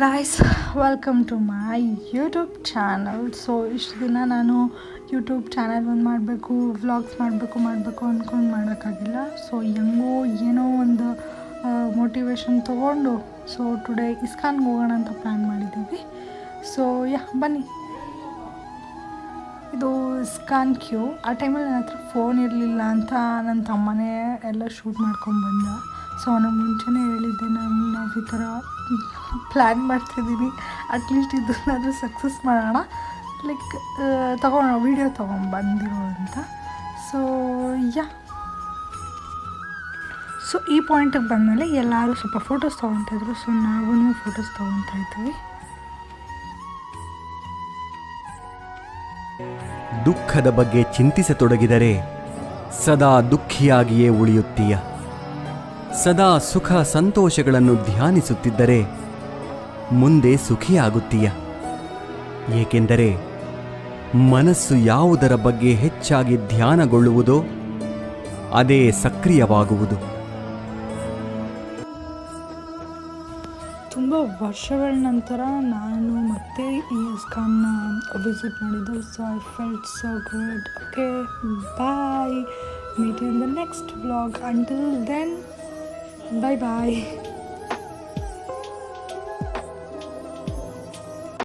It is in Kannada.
Guys, welcome to my YouTube channel. So ಇಷ್ಟು ದಿನ ನಾನು ಯೂಟ್ಯೂಬ್ ಚಾನಲ್ ಒಂದು ಮಾಡಬೇಕು, ವ್ಲಾಗ್ಸ್ ಮಾಡಬೇಕು ಅಂದ್ಕೊಂಡು ಮಾಡೋಕ್ಕಾಗಿಲ್ಲ. ಸೊ ಹೆಂಗೋ ಏನೋ ಒಂದು ಮೋಟಿವೇಶನ್ ತೊಗೊಂಡು ಸೊ ಟುಡೇ ಇಸ್ಕಾನ್ಗೆ ಹೋಗೋಣ ಅಂತ ಪ್ಲ್ಯಾನ್ ಮಾಡಿದ್ದೀವಿ. ಸೊ ಬನ್ನಿ. ಇದು ಇಸ್ಕಾನ್ ಕ್ಯೂ. ಆ ಟೈಮಲ್ಲಿ ನನ್ನ ಹತ್ರ ಫೋನ್ ಇರಲಿಲ್ಲ ಅಂತ ನನ್ನ ತಮ್ಮನೇ ಎಲ್ಲ ಶೂಟ್ ಮಾಡ್ಕೊಂಡು ಬಂದ. ಸೊ ಅವನಿಗೆ ಮುಂಚೆನೇ ಹೇಳಿದ್ದೆ, ನಾವು ಈ ಥರ ಪ್ಲ್ಯಾನ್ ಮಾಡ್ತಿದ್ದೀನಿ, ಅಟ್ಲೀಸ್ಟ್ ಇದನ್ನಾದರೂ ಸಕ್ಸಸ್ ಮಾಡೋಣ, ಲೈಕ್ ವೀಡಿಯೋ ತೊಗೊಂಡ್ಬಂದಿರೋ ಅಂತ. ಸೊ ಈ ಪಾಯಿಂಟಿಗೆ ಬಂದಮೇಲೆ ಎಲ್ಲರೂ ಸ್ವಲ್ಪ ಫೋಟೋಸ್ ತೊಗೊತಾಯಿದ್ರು. ಸೊ ನಾವು ಫೋಟೋಸ್ ತೊಗೊತಾ ಇದ್ವಿ. ದುಃಖದ ಬಗ್ಗೆ ಚಿಂತಿಸತೊಡಗಿದರೆ ಸದಾ ದುಃಖಿಯಾಗಿಯೇ ಉಳಿಯುತ್ತೀಯ. ಸದಾ ಸುಖ ಸಂತೋಷಗಳನ್ನು ಧ್ಯಾನಿಸುತ್ತಿದ್ದರೆ ಮುಂದೆ ಸುಖಿಯಾಗುತ್ತೀಯ. ಏಕೆಂದರೆ ಮನಸ್ಸು ಯಾವುದರ ಬಗ್ಗೆ ಹೆಚ್ಚಾಗಿ ಧ್ಯಾನಗೊಳ್ಳುವುದೋ ಅದೇ ಸಕ್ರಿಯವಾಗುವುದು. ತುಂಬ ವರ್ಷಗಳ ನಂತರ ನಾನು ಮತ್ತೆ ಈ ಇಸ್ಕಾನ್ನ ವಿಸಿಟ್ ಮಾಡಿದ್ದು. So I felt so good. Okay, bye. Meet you in the next vlog. Until then, bye bye.